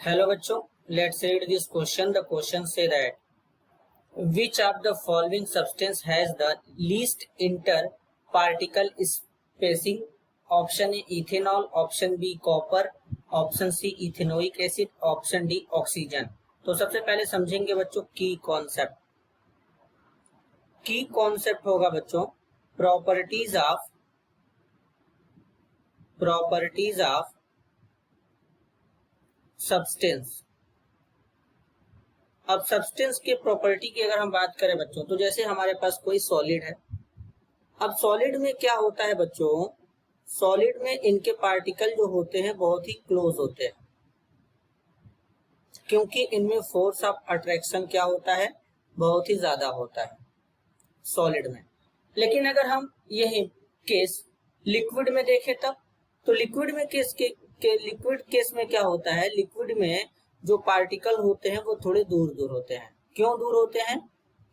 Hello बच्चों, let's read this question. The question say that which of the following substance has the least interparticle spacing? Option A ethanol, option B copper, option C ethanoic acid, option D oxygen. तो सबसे पहले समझेंगे बच्चों की concept होगा बच्चों properties of substance. अब substance के प्रॉपर्टी की अगर हम बात करें बच्चों, तो जैसे हमारे पास कोई सॉलिड है। अब सॉलिड में क्या होता है बच्चों, सॉलिड में इनके पार्टिकल जो होते हैं बहुत ही क्लोज होते हैं, क्योंकि इनमें फोर्स ऑफ अट्रैक्शन क्या होता है, बहुत ही ज्यादा होता है सॉलिड में। लेकिन अगर हम यही केस लिक्विड में देखें तब, तो लिक्विड केस में क्या होता है, लिक्विड में जो पार्टिकल होते हैं वो थोड़े दूर दूर होते हैं। क्यों दूर होते हैं?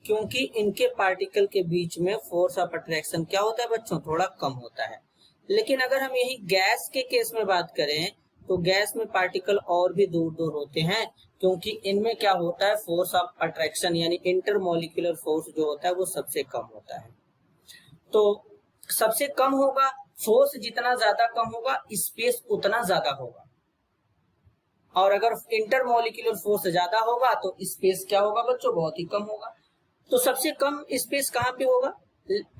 क्योंकि इनके पार्टिकल के बीच में फोर्स ऑफ अट्रैक्शन क्या होता है बच्चों, थोड़ा कम होता है। लेकिन अगर हम यही गैस के केस में बात करें, तो गैस में पार्टिकल और भी दूर दूर होते हैं, क्योंकि इनमें क्या होता है, फोर्स ऑफ अट्रैक्शन यानी इंटरमोलिकुलर फोर्स जो होता है वो सबसे कम होता है। तो सबसे कम होगा, फोर्स जितना ज्यादा कम होगा स्पेस उतना ज्यादा होगा, और अगर इंटरमोलिकुलर फोर्स ज्यादा होगा तो स्पेस क्या होगा बच्चों, बहुत ही कम होगा। तो सबसे कम स्पेस कहाँ पे होगा,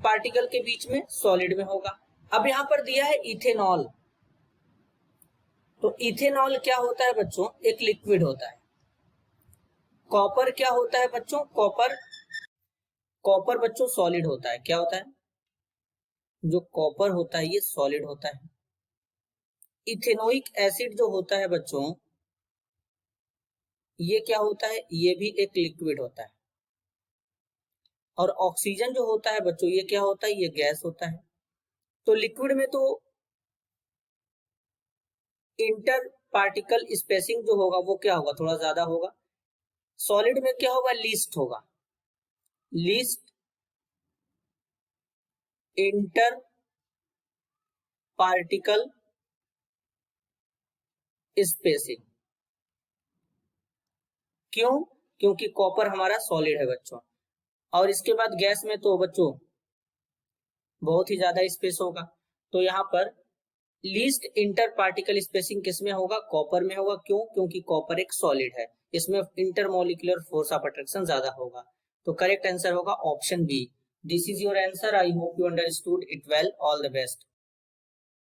पार्टिकल के बीच में, सॉलिड में होगा। अब यहां पर दिया है इथेनॉल, तो इथेनॉल क्या होता है बच्चों, एक लिक्विड होता है। कॉपर क्या होता है बच्चों, कॉपर बच्चों सॉलिड होता है। क्या होता है, जो कॉपर होता है ये सॉलिड होता है। इथेनोइक एसिड जो होता है बच्चों, ये क्या होता है, ये भी एक लिक्विड होता है। और ऑक्सीजन जो होता है बच्चों, ये क्या होता है, ये गैस होता है। तो लिक्विड में तो इंटर पार्टिकल स्पेसिंग जो होगा वो क्या होगा, थोड़ा ज्यादा होगा। सॉलिड में क्या होगा, लीस्ट होगा, लीस्ट इंटर पार्टिकल स्पेसिंग। क्यों? क्योंकि कॉपर हमारा सॉलिड है बच्चों। और इसके बाद गैस में तो बच्चों बहुत ही ज्यादा स्पेस होगा। तो यहाँ पर लीस्ट इंटर पार्टिकल स्पेसिंग किसमें होगा, कॉपर में होगा। क्यों? क्योंकि कॉपर एक सॉलिड है, इसमें इंटरमोलिकुलर फोर्स ऑफ अट्रैक्शन ज्यादा होगा। तो करेक्ट आंसर होगा option B. This is your answer. I hope you understood it well. All the best.